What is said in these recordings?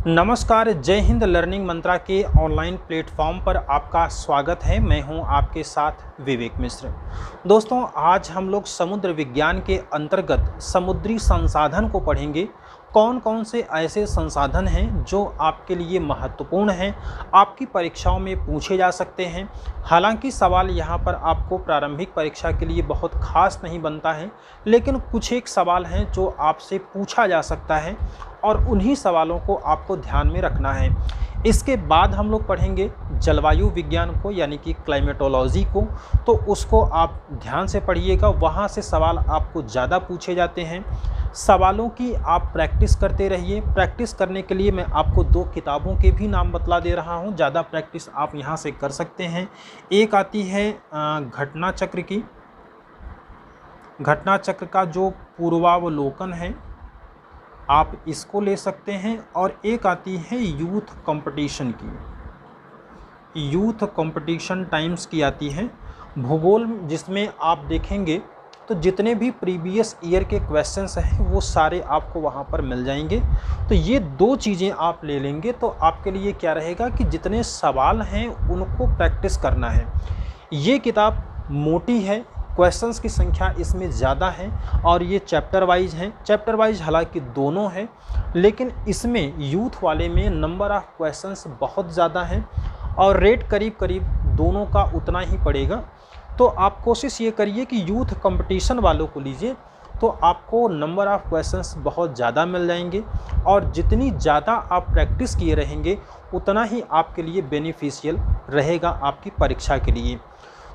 नमस्कार, जय हिंद लर्निंग मंत्रा के ऑनलाइन प्लेटफॉर्म पर आपका स्वागत है। मैं हूं आपके साथ विवेक मिश्र। दोस्तों, आज हम लोग समुद्र विज्ञान के अंतर्गत समुद्री संसाधन को पढ़ेंगे। कौन कौन से ऐसे संसाधन हैं जो आपके लिए महत्वपूर्ण हैं, आपकी परीक्षाओं में पूछे जा सकते हैं। हालांकि सवाल यहाँ पर आपको प्रारंभिक परीक्षा के लिए बहुत खास नहीं बनता है, लेकिन कुछ एक सवाल हैं जो आपसे पूछा जा सकता है और उन्हीं सवालों को आपको ध्यान में रखना है। इसके बाद हम लोग पढ़ेंगे जलवायु विज्ञान को, यानी कि क्लाइमेटोलॉजी को। तो उसको आप ध्यान से पढ़िएगा, वहाँ से सवाल आपको ज़्यादा पूछे जाते हैं। सवालों की आप प्रैक्टिस करते रहिए। प्रैक्टिस करने के लिए मैं आपको दो किताबों के भी नाम बतला दे रहा हूँ। ज़्यादा प्रैक्टिस आप यहाँ से कर सकते हैं। एक आती है घटना चक्र की, घटना चक्र का जो पूर्वावलोकन है, आप इसको ले सकते हैं। और एक आती है यूथ कंपटीशन की, यूथ कंपटीशन टाइम्स की आती है भूगोल, जिसमें आप देखेंगे तो जितने भी प्रीवियस ईयर के क्वेश्चंस हैं वो सारे आपको वहाँ पर मिल जाएंगे। तो ये दो चीज़ें आप ले लेंगे तो आपके लिए क्या रहेगा कि जितने सवाल हैं उनको प्रैक्टिस करना है। ये किताब मोटी है, क्वेश्चंस की संख्या इसमें ज़्यादा है और ये चैप्टर वाइज हैं। चैप्टर वाइज हालांकि दोनों हैं, लेकिन इसमें यूथ वाले में नंबर ऑफ़ क्वेश्चंस बहुत ज़्यादा हैं और रेट करीब करीब दोनों का उतना ही पड़ेगा। तो आप कोशिश ये करिए कि यूथ कंपटीशन वालों को लीजिए, तो आपको नंबर ऑफ़ क्वेश्चंस बहुत ज़्यादा मिल जाएंगे और जितनी ज़्यादा आप प्रैक्टिस किए रहेंगे उतना ही आपके लिए बेनिफिशियल रहेगा आपकी परीक्षा के लिए।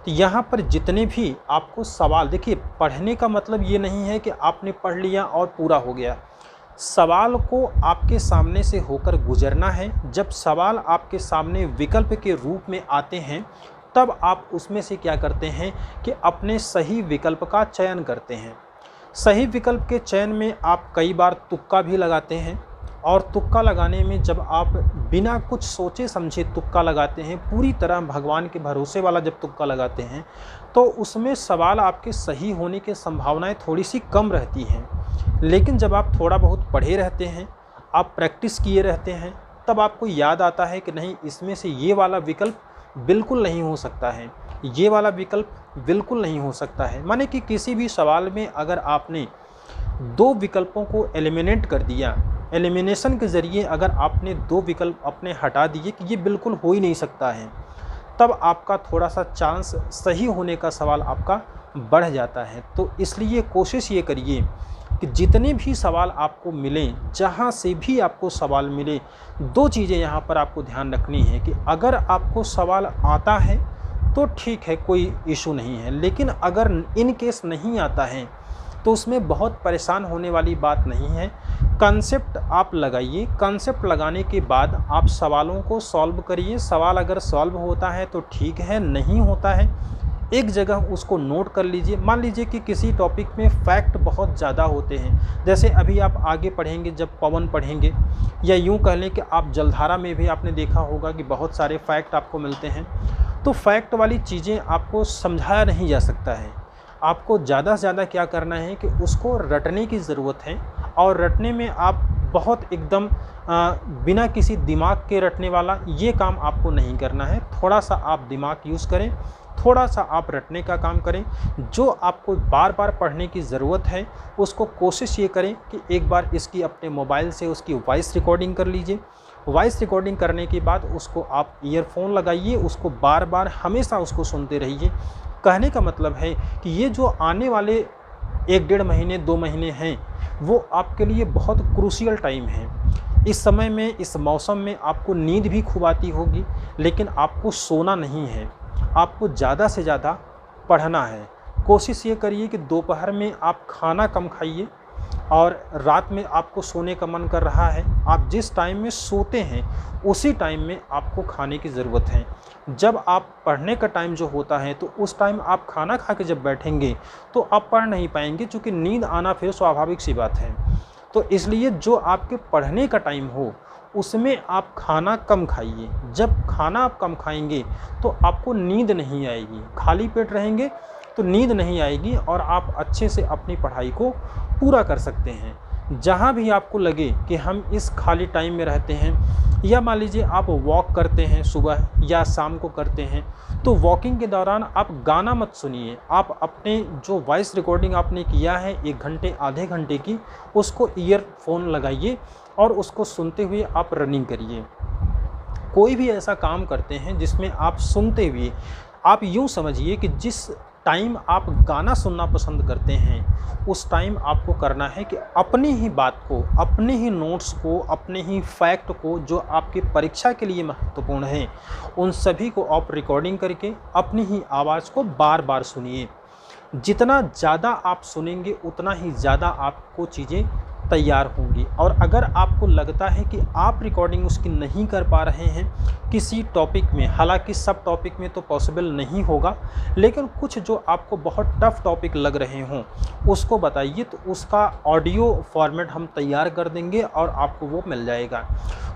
तो यहाँ पर जितने भी आपको सवाल, देखिए पढ़ने का मतलब ये नहीं है कि आपने पढ़ लिया और पूरा हो गया। सवाल को आपके सामने से होकर गुजरना है। जब सवाल आपके सामने विकल्प के रूप में आते हैं तब आप उसमें से क्या करते हैं कि अपने सही विकल्प का चयन करते हैं। सही विकल्प के चयन में आप कई बार तुक्का भी लगाते हैं और तुक्का लगाने में जब आप बिना कुछ सोचे समझे तुक्का लगाते हैं, पूरी तरह भगवान के भरोसे वाला जब तुक्का लगाते हैं, तो उसमें सवाल आपके सही होने की संभावनाएं थोड़ी सी कम रहती हैं। लेकिन जब आप थोड़ा बहुत पढ़े रहते हैं, आप प्रैक्टिस किए रहते हैं, तब आपको याद आता है कि नहीं, इसमें से ये वाला विकल्प बिल्कुल नहीं हो सकता है, ये वाला विकल्प बिल्कुल नहीं हो सकता है। माने कि किसी भी सवाल में अगर आपने दो विकल्पों को एलिमिनेट कर दिया, एलिमिनेशन के ज़रिए अगर आपने दो विकल्प अपने हटा दिए कि ये बिल्कुल हो ही नहीं सकता है, तब आपका थोड़ा सा चांस सही होने का सवाल आपका बढ़ जाता है। तो इसलिए कोशिश ये करिए कि जितने भी सवाल आपको मिलें, जहाँ से भी आपको सवाल मिले, दो चीज़ें यहाँ पर आपको ध्यान रखनी है कि अगर आपको सवाल आता है तो ठीक है, कोई इशू नहीं है, लेकिन अगर इन केस नहीं आता है तो उसमें बहुत परेशान होने वाली बात नहीं है। कॉन्सेप्ट आप लगाइए, कॉन्सेप्ट लगाने के बाद आप सवालों को सॉल्व करिए। सवाल अगर सॉल्व होता है तो ठीक है, नहीं होता है एक जगह उसको नोट कर लीजिए। मान लीजिए कि किसी टॉपिक में फैक्ट बहुत ज़्यादा होते हैं, जैसे अभी आप आगे पढ़ेंगे जब पवन पढ़ेंगे, या यूँ कह लें कि आप जलधारा में भी आपने देखा होगा कि बहुत सारे फैक्ट आपको मिलते हैं। तो फैक्ट वाली चीज़ें आपको समझाया नहीं जा सकता है, आपको ज़्यादा से ज़्यादा क्या करना है कि उसको रटने की ज़रूरत है। और रटने में आप बहुत एकदम बिना किसी दिमाग के रटने वाला ये काम आपको नहीं करना है। थोड़ा सा आप दिमाग यूज़ करें, थोड़ा सा आप रटने का काम करें। जो आपको बार बार पढ़ने की ज़रूरत है उसको कोशिश ये करें कि एक बार इसकी अपने मोबाइल से उसकी वॉइस रिकॉर्डिंग कर लीजिए। वॉइस रिकॉर्डिंग करने के बाद उसको आप ईयरफोन लगाइए, उसको बार बार हमेशा उसको सुनते रहिए। कहने का मतलब है कि ये जो आने वाले 1-1.5 महीने 2 महीने हैं वो आपके लिए बहुत क्रूशियल टाइम है। इस समय में, इस मौसम में आपको नींद भी खूब आती होगी, लेकिन आपको सोना नहीं है, आपको ज़्यादा से ज़्यादा पढ़ना है। कोशिश ये करिए कि दोपहर में आप खाना कम खाइए और रात में आपको सोने का मन कर रहा है, आप जिस टाइम में सोते हैं उसी टाइम में आपको खाने की ज़रूरत है। जब आप पढ़ने का टाइम जो होता है तो उस टाइम आप खाना खा के जब बैठेंगे तो आप पढ़ नहीं पाएंगे, क्योंकि नींद आना फिर स्वाभाविक सी बात है। तो इसलिए जो आपके पढ़ने का टाइम हो उसमें आप खाना कम खाइए। जब खाना आप कम खाएंगे तो आपको नींद नहीं आएगी, खाली पेट रहेंगे तो नींद नहीं आएगी और आप अच्छे से अपनी पढ़ाई को पूरा कर सकते हैं। जहाँ भी आपको लगे कि हम इस खाली टाइम में रहते हैं, या मान लीजिए आप वॉक करते हैं सुबह या शाम को करते हैं, तो वॉकिंग के दौरान आप गाना मत सुनिए। आप अपने जो वॉइस रिकॉर्डिंग आपने किया है 1 घंटे आधे घंटे की, उसको ईयरफोन लगाइए और उसको सुनते हुए आप रनिंग करिए। कोई भी ऐसा काम करते हैं जिसमें आप सुनते हुए, आप यूँ समझिए कि जिस टाइम आप गाना सुनना पसंद करते हैं, उस टाइम आपको करना है कि अपनी ही बात को, अपने ही नोट्स को, अपने ही फैक्ट को, जो आपकी परीक्षा के लिए महत्वपूर्ण है, उन सभी को आप रिकॉर्डिंग करके अपनी ही आवाज़ को बार बार सुनिए। जितना ज़्यादा आप सुनेंगे उतना ही ज़्यादा आपको चीज़ें तैयार होंगी। और अगर आपको लगता है कि आप रिकॉर्डिंग उसकी नहीं कर पा रहे हैं किसी टॉपिक में, हालांकि सब टॉपिक में तो पॉसिबल नहीं होगा, लेकिन कुछ जो आपको बहुत टफ टॉपिक लग रहे हों उसको बताइए, तो उसका ऑडियो फॉर्मेट हम तैयार कर देंगे और आपको वो मिल जाएगा।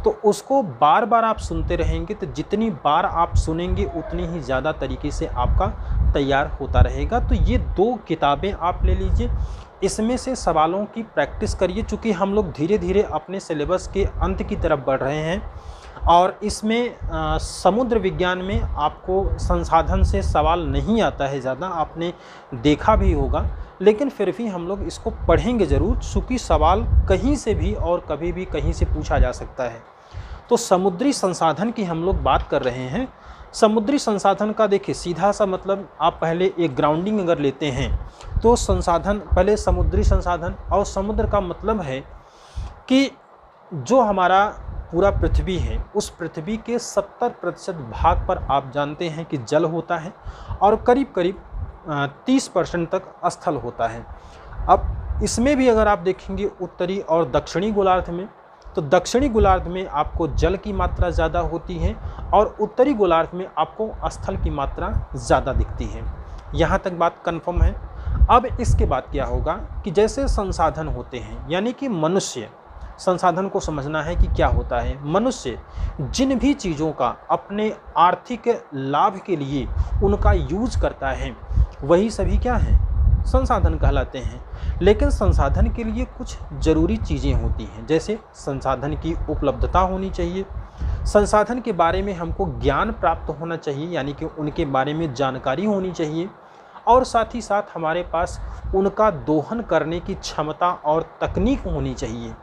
तो उसको बार बार आप सुनते रहेंगे, तो जितनी बार आप सुनेंगे उतनी ही ज़्यादा तरीके से आपका तैयार होता रहेगा। तो ये 2 किताबें आप ले लीजिए, इसमें से सवालों की प्रैक्टिस करिए। चूँकि हम लोग धीरे धीरे अपने सिलेबस के अंत की तरफ बढ़ रहे हैं, और इसमें समुद्र विज्ञान में आपको संसाधन से सवाल नहीं आता है ज़्यादा, आपने देखा भी होगा, लेकिन फिर भी हम लोग इसको पढ़ेंगे ज़रूर, चूँकि सवाल कहीं से भी और कभी भी कहीं से पूछा जा सकता है। तो समुद्री संसाधन की हम लोग बात कर रहे हैं। समुद्री संसाधन का देखिए सीधा सा मतलब, आप पहले एक ग्राउंडिंग अगर लेते हैं तो संसाधन, पहले समुद्री संसाधन, और समुद्र का मतलब है कि जो हमारा पूरा पृथ्वी है, उस पृथ्वी के 70% भाग पर आप जानते हैं कि जल होता है, और करीब करीब 30% तक स्थल होता है। अब इसमें भी अगर आप देखेंगे उत्तरी और दक्षिणी गोलार्ध में, तो दक्षिणी गोलार्ध में आपको जल की मात्रा ज़्यादा होती है और उत्तरी गोलार्ध में आपको स्थल की मात्रा ज़्यादा दिखती है। यहाँ तक बात कन्फर्म है। अब इसके बाद क्या होगा कि जैसे संसाधन होते हैं, यानी कि मनुष्य, संसाधन को समझना है कि क्या होता है। मनुष्य जिन भी चीज़ों का अपने आर्थिक लाभ के लिए उनका यूज करता है, वही सभी क्या हैं, संसाधन कहलाते हैं। लेकिन संसाधन के लिए कुछ ज़रूरी चीज़ें होती हैं, जैसे संसाधन की उपलब्धता होनी चाहिए, संसाधन के बारे में हमको ज्ञान प्राप्त होना चाहिए, यानी कि उनके बारे में जानकारी होनी चाहिए, और साथ ही साथ हमारे पास उनका दोहन करने की क्षमता और तकनीक होनी चाहिए।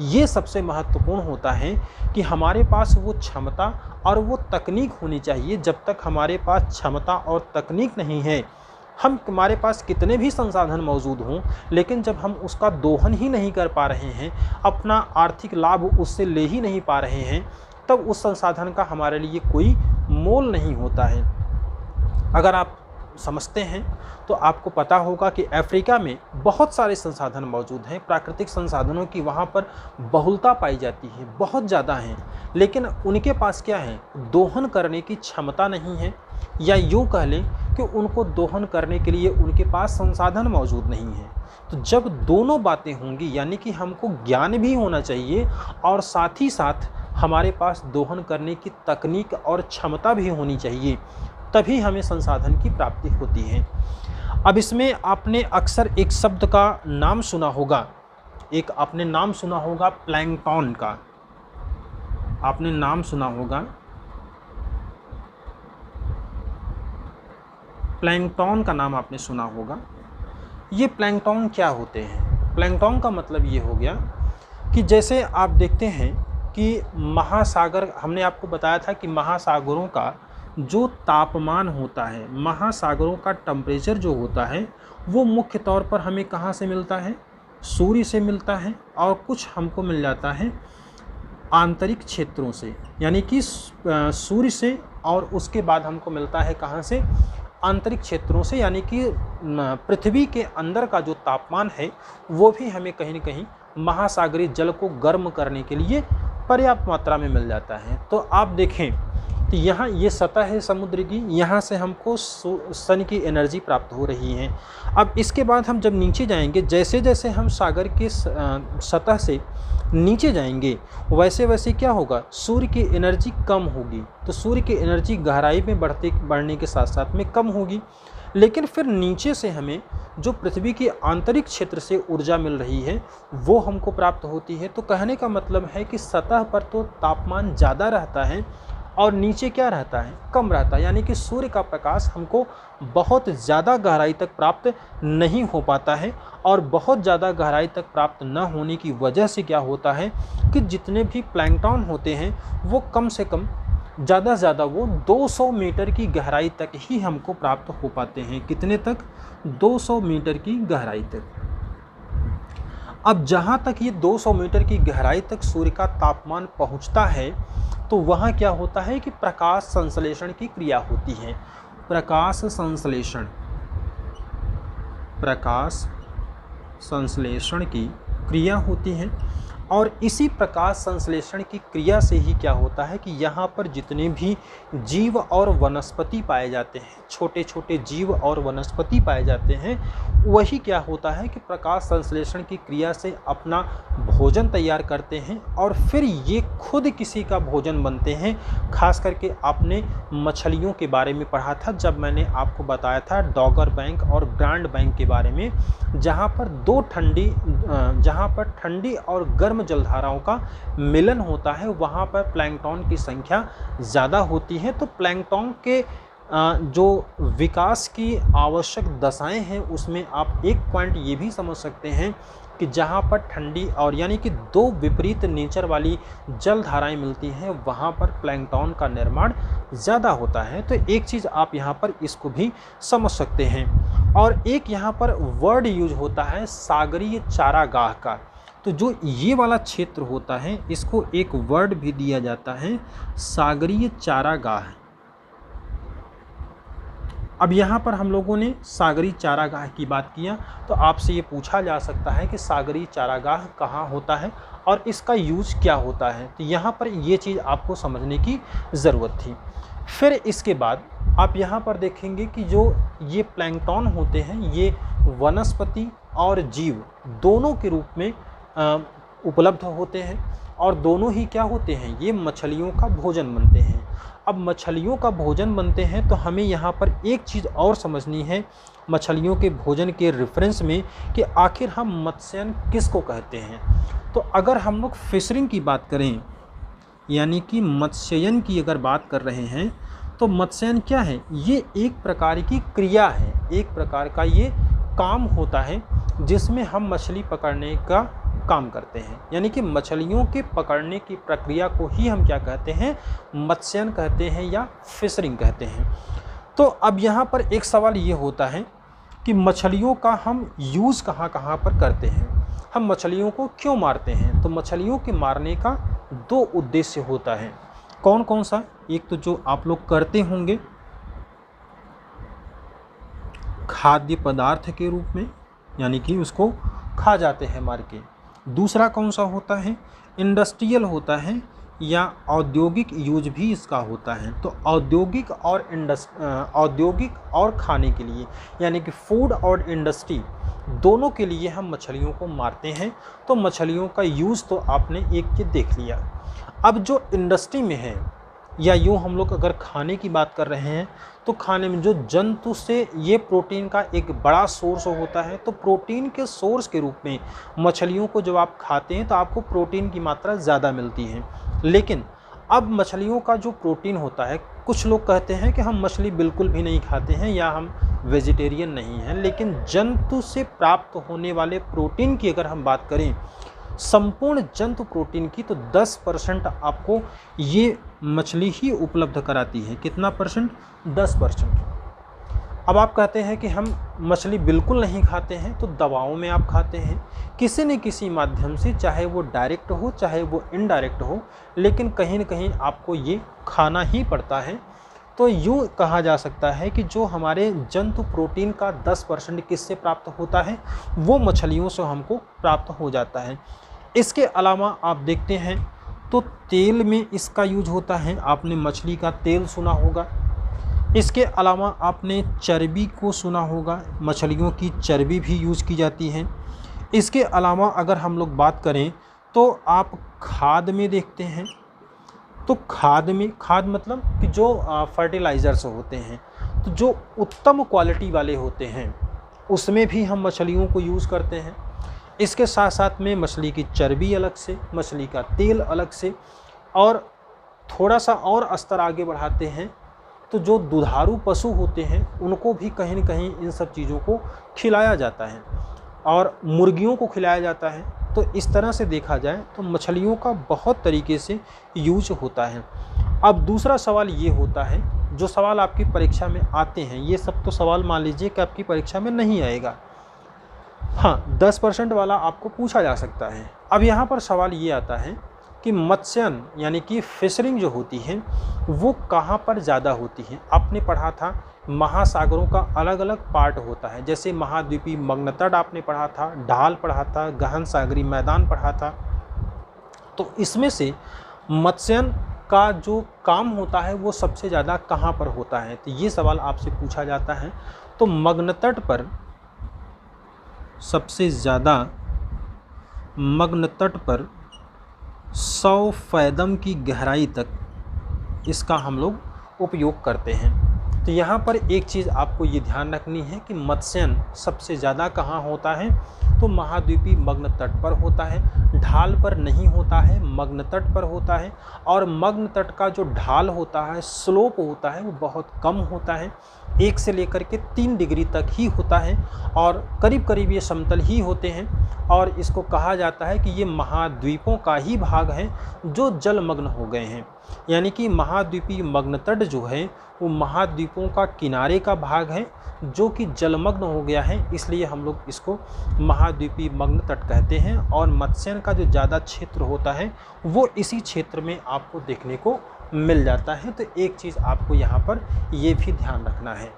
ये सबसे महत्वपूर्ण होता है कि हमारे पास वो क्षमता और वो तकनीक होनी चाहिए। जब तक हमारे पास क्षमता और तकनीक नहीं है, हमारे पास कितने भी संसाधन मौजूद हों, लेकिन जब हम उसका दोहन ही नहीं कर पा रहे हैं, अपना आर्थिक लाभ उससे ले ही नहीं पा रहे हैं, तब उस संसाधन का हमारे लिए कोई मोल नहीं होता है। अगर आप समझते हैं तो आपको पता होगा कि अफ्रीका में बहुत सारे संसाधन मौजूद हैं, प्राकृतिक संसाधनों की वहाँ पर बहुलता पाई जाती है, बहुत ज़्यादा हैं, लेकिन उनके पास क्या है, दोहन करने की क्षमता नहीं है, या यूँ कह लें कि उनको दोहन करने के लिए उनके पास संसाधन मौजूद नहीं है। तो जब दोनों बातें होंगी, यानी कि हमको ज्ञान भी होना चाहिए और साथ ही साथ हमारे पास दोहन करने की तकनीक और क्षमता भी होनी चाहिए, तभी हमें संसाधन की प्राप्ति होती है। अब इसमें आपने अक्सर एक शब्द का नाम सुना होगा, एक आपने नाम सुना होगा प्लैंकटन का, आपने नाम सुना होगा प्लैंकटन का, नाम आपने सुना होगा। ये प्लैंकटन क्या होते हैं? प्लैंकटन का मतलब ये हो गया कि जैसे आप देखते हैं कि महासागर, हमने आपको बताया था कि महासागरों का जो तापमान होता है, महासागरों का टेम्परेचर जो होता है, वो मुख्य तौर पर हमें कहाँ से मिलता है, सूर्य से मिलता है, और कुछ हमको मिल जाता है आंतरिक क्षेत्रों से, यानी कि सूर्य से, और उसके बाद हमको मिलता है कहाँ से, आंतरिक क्षेत्रों से, यानी कि पृथ्वी के अंदर का जो तापमान है वो भी हमें कहीं न कहीं महासागरीय जल को गर्म करने के लिए पर्याप्त मात्रा में मिल जाता है। तो आप देखें तो यहाँ ये सतह है समुद्र की, यहाँ से हमको सन की एनर्जी प्राप्त हो रही है। अब इसके बाद हम जब नीचे जाएंगे, जैसे जैसे हम सागर के सतह से नीचे जाएंगे, वैसे वैसे क्या होगा, सूर्य की एनर्जी कम होगी। तो सूर्य की एनर्जी गहराई में बढ़ने के साथ साथ में कम होगी, लेकिन फिर नीचे से हमें जो पृथ्वी के आंतरिक क्षेत्र से ऊर्जा मिल रही है वो हमको प्राप्त होती है। तो कहने का मतलब है कि सतह पर तो तापमान ज़्यादा रहता है और नीचे क्या रहता है, कम रहता है। यानी कि सूर्य का प्रकाश हमको बहुत ज़्यादा गहराई तक प्राप्त नहीं हो पाता है, और बहुत ज़्यादा गहराई तक प्राप्त न होने की वजह से क्या होता है कि जितने भी प्लैंकटन होते हैं वो कम से कम ज़्यादा से ज़्यादा वो 200 मीटर की गहराई तक ही हमको प्राप्त हो पाते हैं। कितने तक? 200 मीटर की गहराई तक। अब जहाँ तक ये 200 मीटर की गहराई तक सूर्य का तापमान पहुँचता है तो वहाँ क्या होता है कि प्रकाश संश्लेषण की क्रिया होती है। प्रकाश संश्लेषण की क्रिया होती है, और इसी प्रकाश संश्लेषण की क्रिया से ही क्या होता है कि यहाँ पर जितने भी जीव और वनस्पति पाए जाते हैं, छोटे छोटे जीव और वनस्पति पाए जाते हैं, वही क्या होता है कि प्रकाश संश्लेषण की क्रिया से अपना भोजन तैयार करते हैं और फिर ये खुद किसी का भोजन बनते हैं। खास करके आपने मछलियों के बारे में पढ़ा था जब मैंने आपको बताया था डॉगर बैंक और ग्रांड बैंक के बारे में, जहाँ पर ठंडी और गर्म जलधाराओं का मिलन होता है, वहाँ पर प्लैंकटन की संख्या ज़्यादा होती है। तो प्लैंकटन के जो विकास की आवश्यक दशाएं हैं उसमें आप एक पॉइंट ये भी समझ सकते हैं कि जहाँ पर ठंडी और यानी कि दो विपरीत नेचर वाली जलधाराएं मिलती हैं वहाँ पर प्लैंकटन का निर्माण ज़्यादा होता है। तो एक चीज़ आप यहाँ पर इसको भी समझ सकते हैं। और एक यहाँ पर वर्ड यूज होता है सागरीय चारागाह का। तो जो ये वाला क्षेत्र होता है इसको एक वर्ड भी दिया जाता है सागरीय चारागाह। अब यहाँ पर हम लोगों ने सागरीय चारागाह की बात किया तो आपसे ये पूछा जा सकता है कि सागरीय चारागाह कहाँ होता है और इसका यूज क्या होता है। तो यहाँ पर ये चीज़ आपको समझने की ज़रूरत थी। फिर इसके बाद आप यहाँ पर देखेंगे कि जो ये प्लैंकटन होते हैं ये वनस्पति और जीव दोनों के रूप में उपलब्ध होते हैं, और दोनों ही क्या होते हैं, ये मछलियों का भोजन बनते हैं। अब मछलियों का भोजन बनते हैं तो हमें यहाँ पर एक चीज़ और समझनी है मछलियों के भोजन के रेफरेंस में कि आखिर हम मत्स्यन किसको कहते हैं। तो अगर हम लोग फिशरिंग की बात करें यानी कि मत्स्ययन की अगर बात कर रहे हैं तो मत्स्ययन क्या है, ये एक प्रकार की क्रिया है, एक प्रकार का ये काम होता है जिसमें हम मछली पकड़ने का काम करते हैं। यानी कि मछलियों के पकड़ने की प्रक्रिया को ही हम क्या कहते हैं, मत्स्यन कहते हैं या फिशरिंग कहते हैं। तो अब यहाँ पर एक सवाल ये होता है कि मछलियों का हम यूज़ कहाँ कहाँ पर करते हैं, हम मछलियों को क्यों मारते हैं। तो मछलियों के मारने का दो उद्देश्य होता है। कौन कौन सा? एक तो जो आप लोग करते होंगे खाद्य पदार्थ के रूप में, यानी कि उसको खा जाते हैं मार के। दूसरा कौन सा होता है, इंडस्ट्रियल होता है या औद्योगिक यूज भी इसका होता है। तो औद्योगिक और खाने के लिए यानी कि फूड और इंडस्ट्री दोनों के लिए हम मछलियों को मारते हैं। तो मछलियों का यूज़ तो आपने एक चीज़ देख लिया। अब जो इंडस्ट्री में है या यूँ हम लोग अगर खाने की बात कर रहे हैं तो खाने में जो जंतु से ये प्रोटीन का एक बड़ा सोर्स होता है। तो प्रोटीन के सोर्स के रूप में मछलियों को जब आप खाते हैं तो आपको प्रोटीन की मात्रा ज़्यादा मिलती है। लेकिन अब मछलियों का जो प्रोटीन होता है, कुछ लोग कहते हैं कि हम मछली बिल्कुल भी नहीं खाते हैं या हम वेजिटेरियन नहीं हैं, लेकिन जंतु से प्राप्त होने वाले प्रोटीन की अगर हम बात करें संपूर्ण जंतु प्रोटीन की तो 10% आपको ये मछली ही उपलब्ध कराती है। कितना परसेंट? 10%। अब आप कहते हैं कि हम मछली बिल्कुल नहीं खाते हैं, तो दवाओं में आप खाते हैं किसी न किसी माध्यम से, चाहे वो डायरेक्ट हो चाहे वो इनडायरेक्ट हो, लेकिन कहीं न कहीं आपको ये खाना ही पड़ता है। तो यूँ कहा जा सकता है कि जो हमारे जंतु प्रोटीन का 10% किससे प्राप्त होता है, वो मछलियों से हमको प्राप्त हो जाता है। इसके अलावा आप देखते हैं तो तेल में इसका यूज होता है, आपने मछली का तेल सुना होगा। इसके अलावा आपने चर्बी को सुना होगा, मछलियों की चर्बी भी यूज़ की जाती है। इसके अलावा अगर हम लोग बात करें तो आप खाद में देखते हैं, तो खाद मतलब कि जो फर्टिलाइज़र्स होते हैं, तो जो उत्तम क्वालिटी वाले होते हैं उसमें भी हम मछलियों को यूज़ करते हैं। इसके साथ साथ में मछली की चर्बी अलग से, मछली का तेल अलग से, और थोड़ा सा और स्तर आगे बढ़ाते हैं तो जो दुधारू पशु होते हैं उनको भी कहीं न कहीं इन सब चीज़ों को खिलाया जाता है और मुर्गियों को खिलाया जाता है। तो इस तरह से देखा जाए तो मछलियों का बहुत तरीके से यूज होता है। अब दूसरा सवाल ये होता है, जो सवाल आपकी परीक्षा में आते हैं, ये सब तो सवाल मान लीजिए कि आपकी परीक्षा में नहीं आएगा, हाँ 10% वाला आपको पूछा जा सकता है। अब यहाँ पर सवाल ये आता है कि मत्स्यन यानी कि फिशरिंग जो होती है वो कहाँ पर ज़्यादा होती है। आपने पढ़ा था महासागरों का अलग अलग पार्ट होता है, जैसे महाद्वीपीय मग्न तट आपने पढ़ा था, ढाल पढ़ा था, गहन सागरीय मैदान पढ़ा था। तो इसमें से मत्स्यन का जो काम होता है वो सबसे ज़्यादा कहाँ पर होता है, तो ये सवाल आपसे पूछा जाता है। तो मग्न तट पर सबसे ज़्यादा, मग्न तट पर 100 फैदम की गहराई तक इसका हम लोग उपयोग करते हैं। तो यहाँ पर एक चीज़ आपको ये ध्यान रखनी है कि मत्स्यन सबसे ज़्यादा कहाँ होता है, तो महाद्वीपीय मग्न तट पर होता है, ढाल पर नहीं होता है, मग्न तट पर होता है। और मग्न तट का जो ढाल होता है, स्लोप होता है, वो बहुत कम होता है, 1 से लेकर के 3 डिग्री तक ही होता है और करीब करीब ये समतल ही होते हैं। और इसको कहा जाता है कि ये महाद्वीपों का ही भाग है जो जलमग्न हो गए हैं, यानी कि महाद्वीपीय मग्न तट जो है वो महाद्वीपों का किनारे का भाग है जो कि जलमग्न हो गया है, इसलिए हम लोग इसको महाद्वीपीय मग्न तट कहते हैं। और मत्स्यन का जो ज़्यादा क्षेत्र होता है वो इसी क्षेत्र में आपको देखने को मिल जाता है। तो एक चीज़ आपको यहाँ पर ये भी ध्यान रखना है।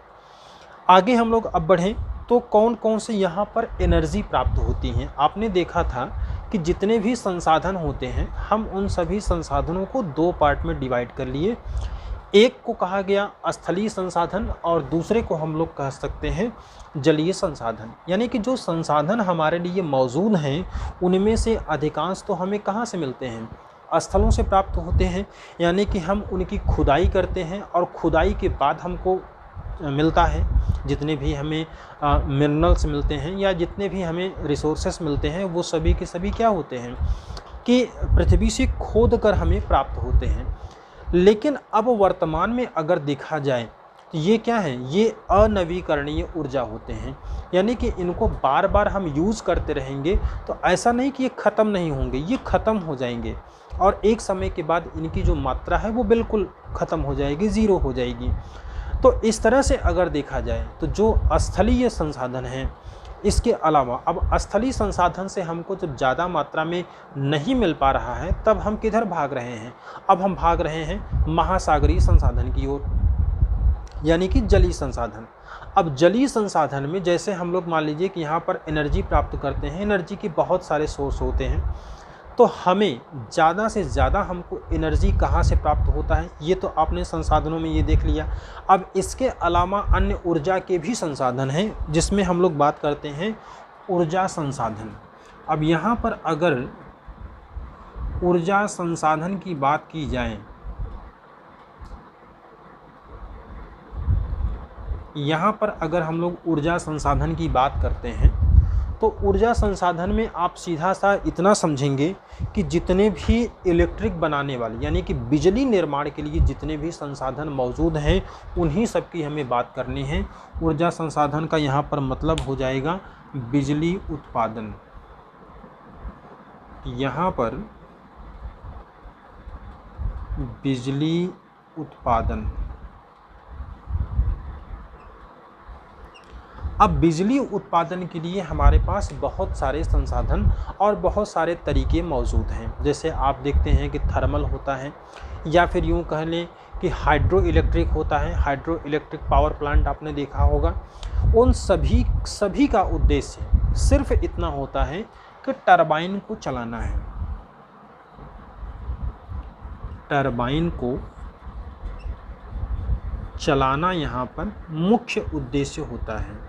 आगे हम लोग अब बढ़ें तो कौन कौन से यहाँ पर एनर्जी प्राप्त होती हैं। आपने देखा था कि जितने भी संसाधन होते हैं हम उन सभी संसाधनों को 2 पार्ट में डिवाइड कर लिए। एक को कहा गया स्थलीय संसाधन और दूसरे को हम लोग कह सकते हैं जलीय संसाधन। यानी कि जो संसाधन हमारे लिए मौजूद हैं उनमें से अधिकांश तो हमें कहाँ से मिलते हैं, स्थलों से प्राप्त होते हैं, यानी कि हम उनकी खुदाई करते हैं और खुदाई के बाद हमको मिलता है। जितने भी हमें मिनरल्स मिलते हैं या जितने भी हमें रिसोर्सेस मिलते हैं वो सभी के सभी क्या होते हैं कि पृथ्वी से खोद कर हमें प्राप्त होते हैं। लेकिन अब वर्तमान में अगर देखा जाए तो ये क्या है, ये अनवीकरणीय ऊर्जा होते हैं, यानी कि इनको बार बार हम यूज़ करते रहेंगे तो ऐसा नहीं कि ये ख़त्म नहीं होंगे, ये ख़त्म हो जाएंगे और एक समय के बाद इनकी जो मात्रा है वो बिल्कुल ख़त्म हो जाएगी, ज़ीरो हो जाएगी। तो इस तरह से अगर देखा जाए तो जो स्थलीय संसाधन हैं, इसके अलावा अब स्थलीय संसाधन से हमको जब ज़्यादा मात्रा में नहीं मिल पा रहा है तब हम किधर भाग रहे हैं, अब हम भाग रहे हैं महासागरीय संसाधन की ओर, यानी कि जलीय संसाधन। अब जलीय संसाधन में जैसे हम लोग मान लीजिए कि यहाँ पर एनर्जी प्राप्त करते हैं, एनर्जी के बहुत सारे सोर्स होते हैं, तो हमें ज़्यादा से ज़्यादा हमको एनर्जी कहाँ से प्राप्त होता है, ये तो आपने संसाधनों में ये देख लिया। अब इसके अलावा अन्य ऊर्जा के भी संसाधन हैं जिसमें हम लोग बात करते हैं ऊर्जा संसाधन। अब यहाँ पर अगर ऊर्जा संसाधन की बात की जाए, यहाँ पर अगर हम लोग ऊर्जा संसाधन की बात करते हैं तो ऊर्जा संसाधन में आप सीधा सा इतना समझेंगे कि जितने भी इलेक्ट्रिक बनाने वाले यानी कि बिजली निर्माण के लिए जितने भी संसाधन मौजूद हैं उन्हीं सब की हमें बात करनी है। ऊर्जा संसाधन का यहाँ पर मतलब हो जाएगा बिजली उत्पादन। यहाँ पर बिजली उत्पादन, अब बिजली उत्पादन के लिए हमारे पास बहुत सारे संसाधन और बहुत सारे तरीके मौजूद हैं। जैसे आप देखते हैं कि थर्मल होता है या फिर यूँ कह लें कि हाइड्रो इलेक्ट्रिक होता है, हाइड्रो इलेक्ट्रिक पावर प्लांट आपने देखा होगा। उन सभी का उद्देश्य सिर्फ इतना होता है कि टरबाइन को चलाना है, टरबाइन को चलाना यहाँ पर मुख्य उद्देश्य होता है।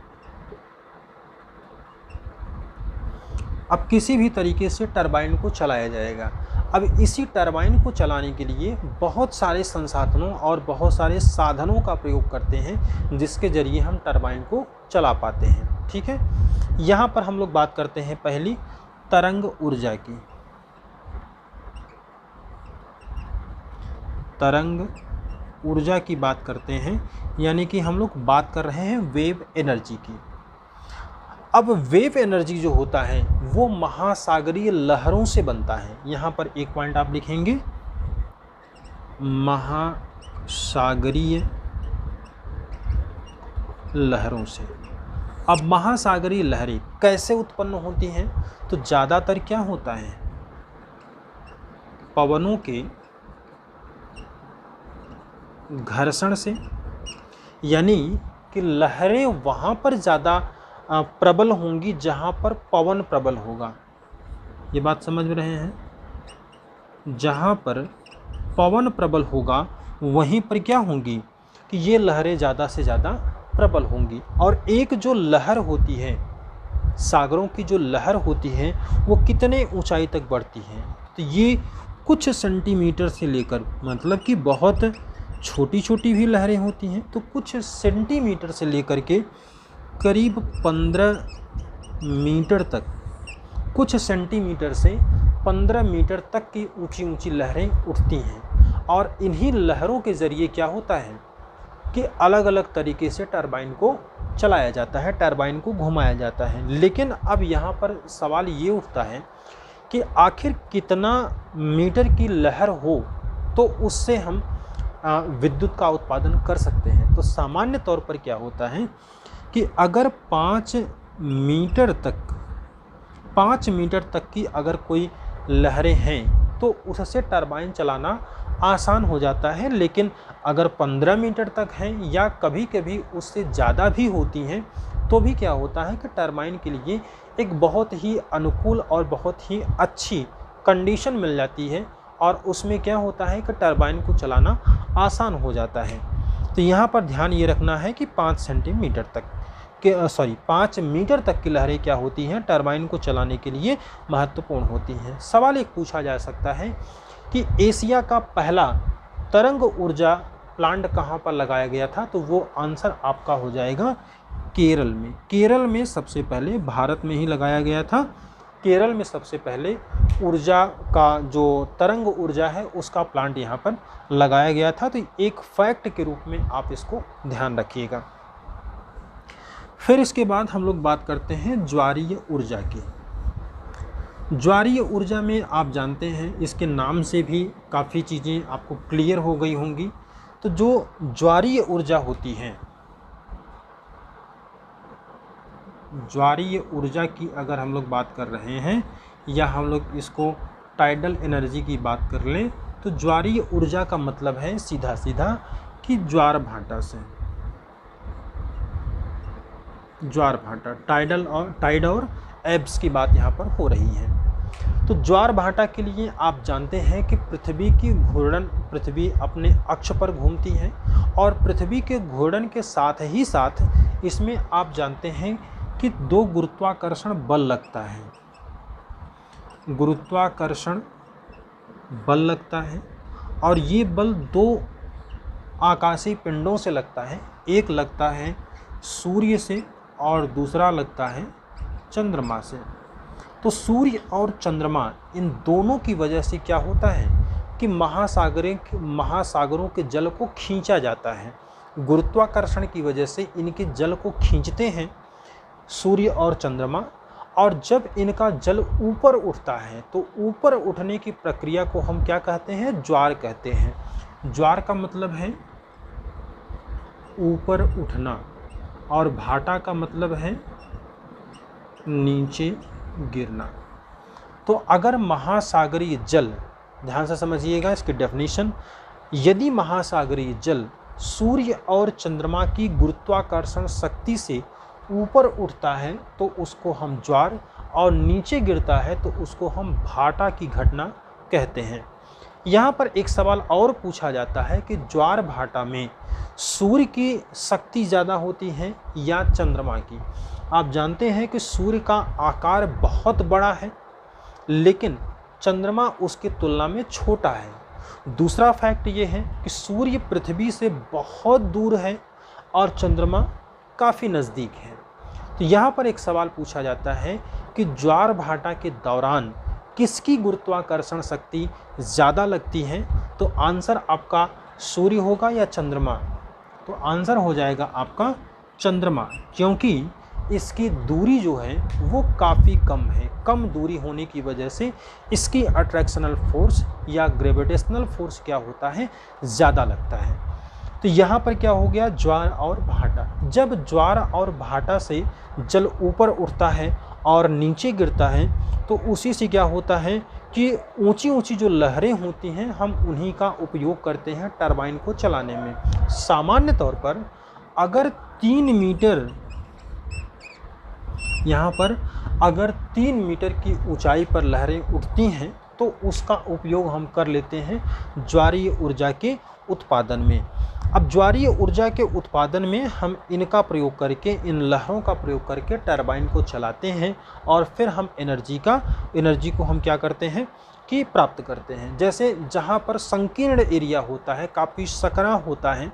अब किसी भी तरीके से टरबाइन को चलाया जाएगा। अब इसी टरबाइन को चलाने के लिए बहुत सारे संसाधनों और बहुत सारे साधनों का प्रयोग करते हैं जिसके ज़रिए हम टरबाइन को चला पाते हैं। ठीक है, यहाँ पर हम लोग बात करते हैं पहली तरंग ऊर्जा की। तरंग ऊर्जा की बात करते हैं, यानी कि हम लोग बात कर रहे हैं वेव एनर्जी की। अब वेव एनर्जी जो होता है वो महासागरीय लहरों से बनता है। यहाँ पर एक पॉइंट आप लिखेंगे, महासागरीय लहरों से। अब महासागरीय लहरें कैसे उत्पन्न होती हैं? तो ज़्यादातर क्या होता है, पवनों के घर्षण से, यानी कि लहरें वहाँ पर ज़्यादा प्रबल होंगी जहाँ पर पवन प्रबल होगा। ये बात समझ में रहे हैं? जहाँ पर पवन प्रबल होगा वहीं पर क्या होंगी कि ये लहरें ज़्यादा से ज़्यादा प्रबल होंगी। और एक जो लहर होती है, सागरों की जो लहर होती है वो कितने ऊंचाई तक बढ़ती है? तो ये कुछ सेंटीमीटर से लेकर, मतलब कि बहुत छोटी छोटी भी लहरें होती हैं, तो कुछ सेंटीमीटर से लेकर के करीब 15 मीटर तक, कुछ सेंटीमीटर से 15 मीटर तक की ऊंची ऊंची लहरें उठती हैं। और इन्हीं लहरों के ज़रिए क्या होता है कि अलग अलग तरीके से टरबाइन को चलाया जाता है, टरबाइन को घुमाया जाता है। लेकिन अब यहाँ पर सवाल ये उठता है कि आखिर कितना मीटर की लहर हो तो उससे हम विद्युत का उत्पादन कर सकते हैं। तो सामान्य तौर पर क्या होता है कि अगर 5 मीटर तक की अगर कोई लहरें हैं तो उससे टरबाइन चलाना आसान हो जाता है। लेकिन अगर 15 मीटर तक हैं या कभी कभी उससे ज़्यादा भी होती हैं तो भी क्या होता है कि टरबाइन के लिए एक बहुत ही अनुकूल और बहुत ही अच्छी कंडीशन मिल जाती है और उसमें क्या होता है कि टरबाइन को चलाना आसान हो जाता है। तो यहाँ पर ध्यान ये रखना है कि 5 मीटर तक की लहरें क्या होती हैं, टरबाइन को चलाने के लिए महत्वपूर्ण होती हैं। सवाल एक पूछा जा सकता है कि एशिया का पहला तरंग ऊर्जा प्लांट कहाँ पर लगाया गया था? तो वो आंसर आपका हो जाएगा केरल में। केरल में सबसे पहले, भारत में ही लगाया गया था, केरल में सबसे पहले ऊर्जा का जो तरंग ऊर्जा है उसका प्लांट यहाँ पर लगाया गया था। तो एक फैक्ट के रूप में आप इसको ध्यान रखिएगा। फिर इसके बाद हम लोग बात करते हैं ज्वारीय ऊर्जा की। ज्वारीय ऊर्जा में आप जानते हैं, इसके नाम से भी काफ़ी चीज़ें आपको क्लियर हो गई होंगी। तो जो ज्वारीय ऊर्जा होती है, ज्वारीय ऊर्जा की अगर हम लोग बात कर रहे हैं या हम लोग इसको टाइडल एनर्जी की बात कर लें, तो ज्वारीय ऊर्जा का मतलब है सीधा सीधा कि ज्वार भाटा से, ज्वार भाटा, टाइड और एब्स की बात यहाँ पर हो रही है। तो ज्वार भाटा के लिए आप जानते हैं कि पृथ्वी की घूर्णन, पृथ्वी अपने अक्ष पर घूमती है और पृथ्वी के घूर्णन के साथ ही साथ इसमें आप जानते हैं कि 2 गुरुत्वाकर्षण बल लगता है। गुरुत्वाकर्षण बल लगता है और ये बल 2 आकाशीय पिंडों से लगता है। एक लगता है सूर्य से और दूसरा लगता है चंद्रमा से। तो सूर्य और चंद्रमा, इन दोनों की वजह से क्या होता है कि महासागरों के जल को खींचा जाता है। गुरुत्वाकर्षण की वजह से इनके जल को खींचते हैं सूर्य और चंद्रमा, और जब इनका जल ऊपर उठता है तो ऊपर उठने की प्रक्रिया को हम क्या कहते हैं? ज्वार कहते हैं। ज्वार का मतलब है ऊपर उठना और भाटा का मतलब है नीचे गिरना। तो अगर महासागरीय जल, ध्यान से समझिएगा इसकी डेफिनेशन, यदि महासागरीय जल सूर्य और चंद्रमा की गुरुत्वाकर्षण शक्ति से ऊपर उठता है तो उसको हम ज्वार, और नीचे गिरता है तो उसको हम भाटा की घटना कहते हैं। यहाँ पर एक सवाल और पूछा जाता है कि ज्वार भाटा में सूर्य की शक्ति ज़्यादा होती है या चंद्रमा की? आप जानते हैं कि सूर्य का आकार बहुत बड़ा है, लेकिन चंद्रमा उसकी तुलना में छोटा है। दूसरा फैक्ट ये है कि सूर्य पृथ्वी से बहुत दूर है और चंद्रमा काफ़ी नज़दीक है। तो यहाँ पर एक सवाल पूछा जाता है कि ज्वार भाटा के दौरान किसकी गुरुत्वाकर्षण शक्ति ज़्यादा लगती है? तो आंसर आपका सूर्य होगा या चंद्रमा? तो आंसर हो जाएगा आपका चंद्रमा, क्योंकि इसकी दूरी जो है वो काफ़ी कम है। कम दूरी होने की वजह से इसकी अट्रैक्शनल फोर्स या ग्रेविटेशनल फोर्स क्या होता है, ज़्यादा लगता है। तो यहाँ पर क्या हो गया, ज्वार और भाटा। जब ज्वार और भाटा से जल ऊपर उठता है और नीचे गिरता है तो उसी से क्या होता है कि ऊंची ऊंची जो लहरें होती हैं हम उन्हीं का उपयोग करते हैं टरबाइन को चलाने में। सामान्य तौर पर अगर 3 मीटर यहाँ पर अगर 3 मीटर की ऊंचाई पर लहरें उठती हैं तो उसका उपयोग हम कर लेते हैं ज्वारीय ऊर्जा के उत्पादन में। अब ज्वारीय ऊर्जा के उत्पादन में हम इनका प्रयोग करके, इन लहरों का प्रयोग करके टरबाइन को चलाते हैं और फिर हम एनर्जी को हम क्या करते हैं कि प्राप्त करते हैं। जैसे जहाँ पर संकीर्ण एरिया होता है, काफ़ी सकरा होता है,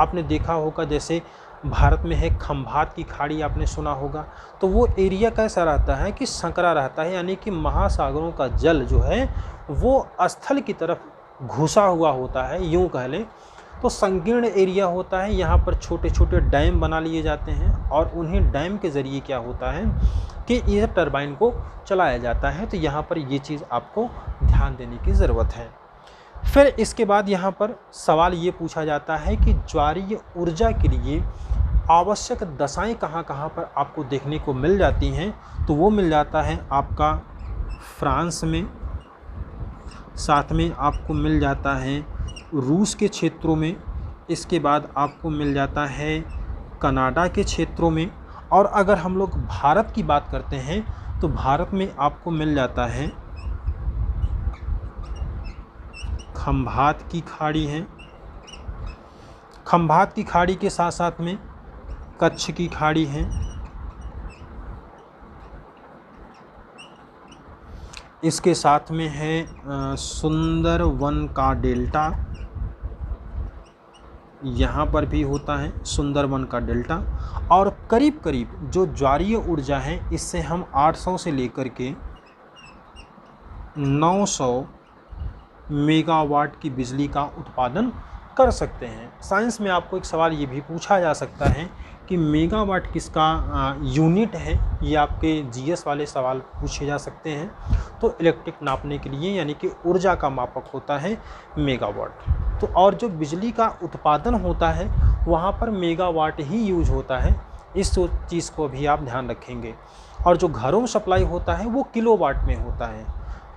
आपने देखा होगा जैसे भारत में है खंभात की खाड़ी, आपने सुना होगा, तो वो एरिया कैसा रहता है कि संकरा रहता है, यानी कि महासागरों का जल जो है वो स्थल की तरफ घुसा हुआ होता है, यूँ कह लें। तो संकीर्ण एरिया होता है, यहाँ पर छोटे छोटे डैम बना लिए जाते हैं और उन्हीं डैम के ज़रिए क्या होता है कि ये टरबाइन को चलाया जाता है। तो यहाँ पर ये चीज़ आपको ध्यान देने की ज़रूरत है। फिर इसके बाद यहाँ पर सवाल ये पूछा जाता है कि ज्वारीय ऊर्जा के लिए आवश्यक दशाएं कहाँ कहाँ पर आपको देखने को मिल जाती हैं? तो वो मिल जाता है आपका फ्रांस में, साथ में आपको मिल जाता है रूस के क्षेत्रों में, इसके बाद आपको मिल जाता है कनाडा के क्षेत्रों में, और अगर हम लोग भारत की बात करते हैं तो भारत में आपको मिल जाता है खंभात की खाड़ी है, खंभात की खाड़ी के साथ साथ में कच्छ की खाड़ी है, इसके साथ में है सुंदरवन का डेल्टा, यहाँ पर भी होता है सुंदरवन का डेल्टा। और करीब करीब जो ज्वारीय ऊर्जा है इससे हम 800 से लेकर के 900 मेगावाट की बिजली का उत्पादन कर सकते हैं। साइंस में आपको एक सवाल ये भी पूछा जा सकता है कि मेगावाट किसका यूनिट है, ये आपके जीएस वाले सवाल पूछे जा सकते हैं। तो इलेक्ट्रिक नापने के लिए यानी कि ऊर्जा का मापक होता है मेगावाट। तो और जो बिजली का उत्पादन होता है वहाँ पर मेगावाट ही यूज होता है, इस चीज़ को भी आप ध्यान रखेंगे। और जो घरों में सप्लाई होता है वो किलोवाट में होता है,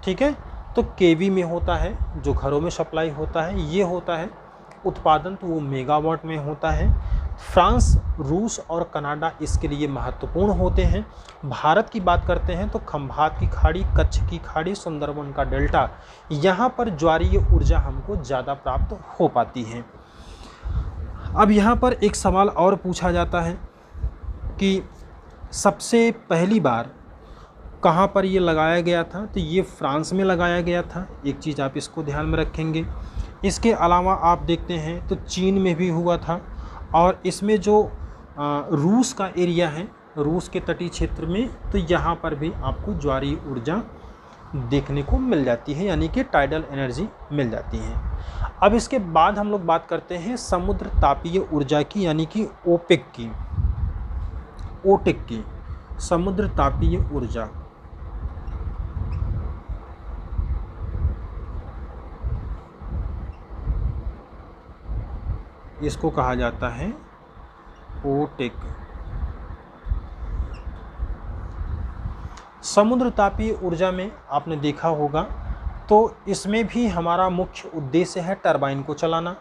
ठीक है। तो केवी में होता है, जो घरों में सप्लाई होता है ये होता है उत्पादन, तो वो मेगावाट में होता है। फ्रांस, रूस और कनाडा इसके लिए महत्वपूर्ण होते हैं। भारत की बात करते हैं तो खंभात की खाड़ी, कच्छ की खाड़ी, सुंदरवन का डेल्टा, यहाँ पर ज्वारीय ऊर्जा हमको ज़्यादा प्राप्त हो पाती है। अब यहाँ पर एक सवाल और पूछा जाता है कि सबसे पहली बार कहाँ पर ये लगाया गया था? तो ये फ्रांस में लगाया गया था। एक चीज़ आप इसको ध्यान में रखेंगे। इसके अलावा आप देखते हैं तो चीन में भी हुआ था, और इसमें जो रूस का एरिया है, रूस के तटीय क्षेत्र में, तो यहाँ पर भी आपको ज्वारीय ऊर्जा देखने को मिल जाती है, यानी कि टाइडल एनर्जी मिल जाती है। अब इसके बाद हम लोग बात करते हैं समुद्र तापीय ऊर्जा की, यानी कि ओटेक की, समुद्र तापीय ऊर्जा। इसको कहा जाता है ओटेक। समुद्र तापीय ऊर्जा में आपने देखा होगा तो इसमें भी हमारा मुख्य उद्देश्य है टरबाइन को चलाना।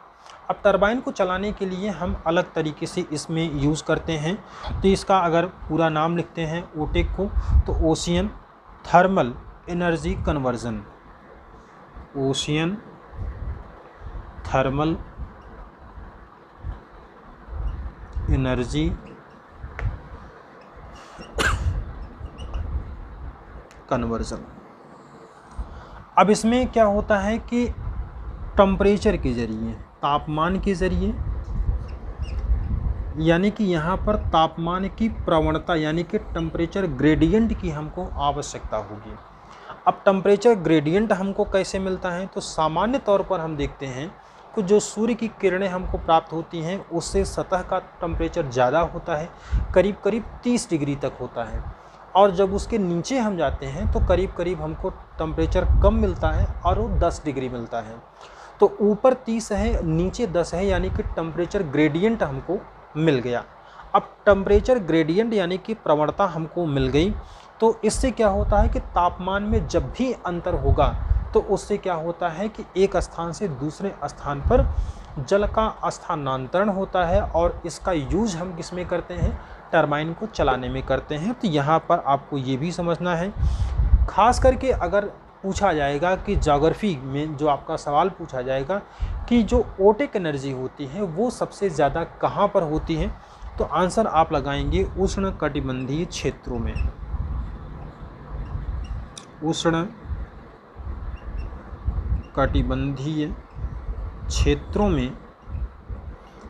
अब टरबाइन को चलाने के लिए हम अलग तरीके से इसमें यूज़ करते हैं। तो इसका अगर पूरा नाम लिखते हैं ओटेक को, तो ocean thermal energy conversion, ocean thermal energy conversion. अब इसमें क्या होता है कि टेम्परेचर के ज़रिए, तापमान के ज़रिए, यानी कि यहाँ पर तापमान की प्रवणता यानी कि टेम्परेचर ग्रेडियंट की हमको आवश्यकता होगी। अब टेम्परेचर ग्रेडियंट हमको कैसे मिलता है, तो सामान्य तौर पर हम देखते हैं कि जो सूर्य की किरणें हमको प्राप्त होती हैं उससे सतह का टेम्परेचर ज़्यादा होता है, करीब करीब 30 डिग्री तक होता है, और जब उसके नीचे हम जाते हैं तो करीब करीब हमको टेम्परेचर कम मिलता है और वो 10 डिग्री मिलता है। तो ऊपर 30 है, नीचे 10 है, यानी कि टेम्परेचर ग्रेडियंट हमको मिल गया। अब टेम्परेचर ग्रेडियंट यानी कि प्रवणता हमको मिल गई, तो इससे क्या होता है कि तापमान में जब भी अंतर होगा तो उससे क्या होता है कि एक स्थान से दूसरे स्थान पर जल का स्थानांतरण होता है, और इसका यूज हम किस में करते हैं, टरबाइन को चलाने में करते हैं। तो यहाँ पर आपको ये भी समझना है, खास करके अगर पूछा जाएगा कि ज्योग्राफी में जो आपका सवाल पूछा जाएगा कि जो ओटेक एनर्जी होती है वो सबसे ज़्यादा कहाँ पर होती है, तो आंसर आप लगाएंगे उष्ण कटिबंधीय क्षेत्रों में। उष्ण कटिबंधीय क्षेत्रों में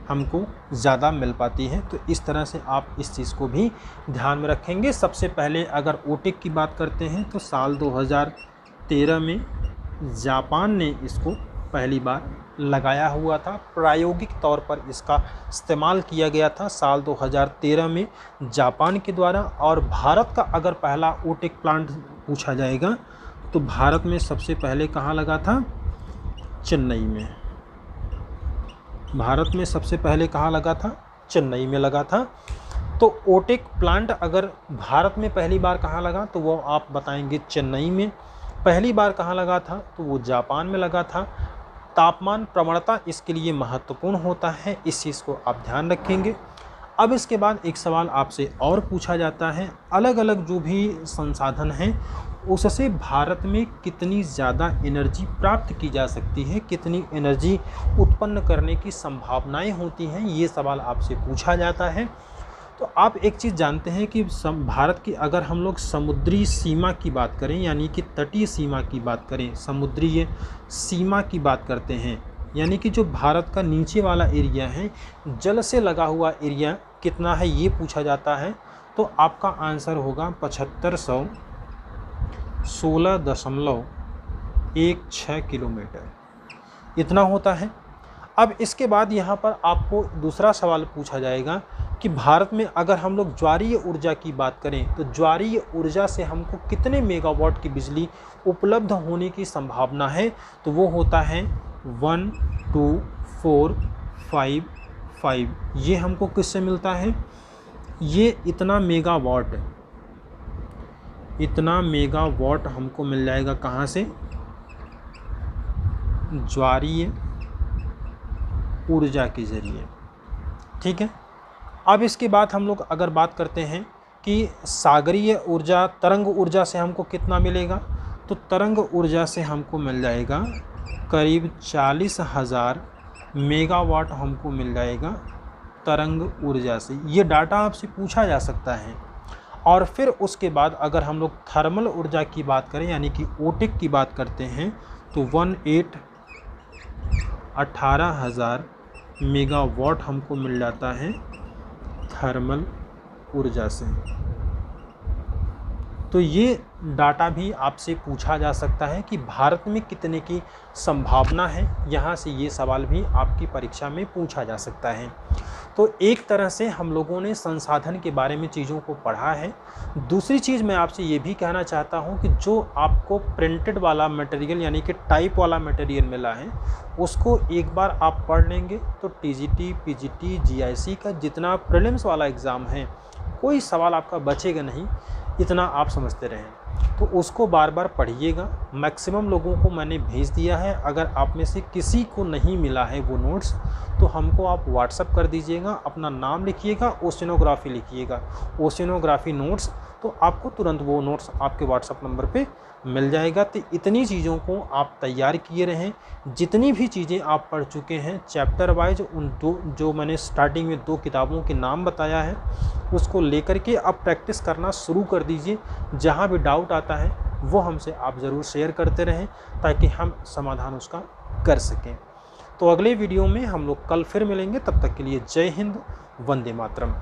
हमको ज़्यादा मिल पाती है। तो इस तरह से आप इस चीज़ को भी ध्यान में रखेंगे। सबसे पहले अगर ओटेक की बात करते हैं तो साल 2013 में जापान ने इसको पहली बार लगाया हुआ था, प्रायोगिक तौर पर इसका इस्तेमाल किया गया था साल 2013 में जापान के द्वारा। और भारत का अगर पहला ओटेक प्लांट पूछा जाएगा तो भारत में सबसे पहले कहाँ लगा था, चेन्नई में। भारत में सबसे पहले कहाँ लगा था, चेन्नई में लगा था। तो ओटेक प्लांट अगर भारत में पहली बार कहाँ लगा तो वो आप बताएंगे चेन्नई में। पहली बार कहाँ लगा था तो वो जापान में लगा था। तापमान प्रवणता इसके लिए महत्वपूर्ण होता है, इस चीज़ को आप ध्यान रखेंगे। अब इसके बाद एक सवाल आपसे और पूछा जाता है, अलग अलग जो भी संसाधन हैं उससे भारत में कितनी ज़्यादा एनर्जी प्राप्त की जा सकती है, कितनी एनर्जी उत्पन्न करने की संभावनाएं होती हैं, ये सवाल आपसे पूछा जाता है। तो आप एक चीज़ जानते हैं कि भारत की अगर हम लोग समुद्री सीमा की बात करें, यानी कि तटीय सीमा की बात करें, समुद्री सीमा की बात करते हैं, यानी कि जो भारत का नीचे वाला एरिया है, जल से लगा हुआ एरिया कितना है ये पूछा जाता है, तो आपका आंसर होगा 7516.16 किलोमीटर, इतना होता है। अब इसके बाद यहाँ पर आपको दूसरा सवाल पूछा जाएगा कि भारत में अगर हम लोग ज्वारीय ऊर्जा की बात करें तो ज्वारीय ऊर्जा से हमको कितने मेगावाट की बिजली उपलब्ध होने की संभावना है, तो वो होता है 12455। ये हमको किससे मिलता है, ये इतना मेगावाट हमको मिल जाएगा कहाँ से, ज्वारीय ऊर्जा के ज़रिए। ठीक है। अब इसके बाद हम लोग अगर बात करते हैं कि सागरीय ऊर्जा, तरंग ऊर्जा से हमको कितना मिलेगा, तो तरंग ऊर्जा से हमको मिल जाएगा करीब 40,000 मेगावाट हमको मिल जाएगा तरंग ऊर्जा से। ये डाटा आपसे पूछा जा सकता है। और फिर उसके बाद अगर हम लोग थर्मल ऊर्जा की बात करें यानी कि ओटेक की बात करते हैं तो 18,000 मेगावाट हमको मिल जाता है थर्मल ऊर्जा से। तो ये डाटा भी आपसे पूछा जा सकता है कि भारत में कितने की संभावना है, यहाँ से ये सवाल भी आपकी परीक्षा में पूछा जा सकता है। तो एक तरह से हम लोगों ने संसाधन के बारे में चीज़ों को पढ़ा है। दूसरी चीज़ मैं आपसे ये भी कहना चाहता हूँ कि जो आपको प्रिंटेड वाला मटेरियल यानी कि टाइप वाला मटेरियल मिला है उसको एक बार आप पढ़ लेंगे तो टीजीटी, पीजीटी, जीआईसी का जितना प्रीलिम्स वाला एग्ज़ाम है कोई सवाल आपका बचेगा नहीं, इतना आप समझते रहें। तो उसको बार बार पढ़िएगा। मैक्सिमम लोगों को मैंने भेज दिया है। अगर आप में से किसी को नहीं मिला है वो नोट्स तो हमको आप व्हाट्सअप कर दीजिएगा, अपना नाम लिखिएगा, ओशिनोग्राफी लिखिएगा, ओशिनोग्राफी नोट्स, तो आपको तुरंत वो नोट्स आपके व्हाट्सअप नंबर पे मिल जाएगा। तो इतनी चीज़ों को आप तैयार किए रहें। जितनी भी चीज़ें आप पढ़ चुके हैं चैप्टर वाइज, उन दो जो मैंने स्टार्टिंग में 2 किताबों के नाम बताया है उसको लेकर के अब प्रैक्टिस करना शुरू कर दीजिए। जहाँ भी डाउट आता है वो हमसे आप ज़रूर शेयर करते रहें ताकि हम समाधान उसका कर सकें। तो अगले वीडियो में हम लोग कल फिर मिलेंगे, तब तक के लिए जय हिंद, वंदे मातरम।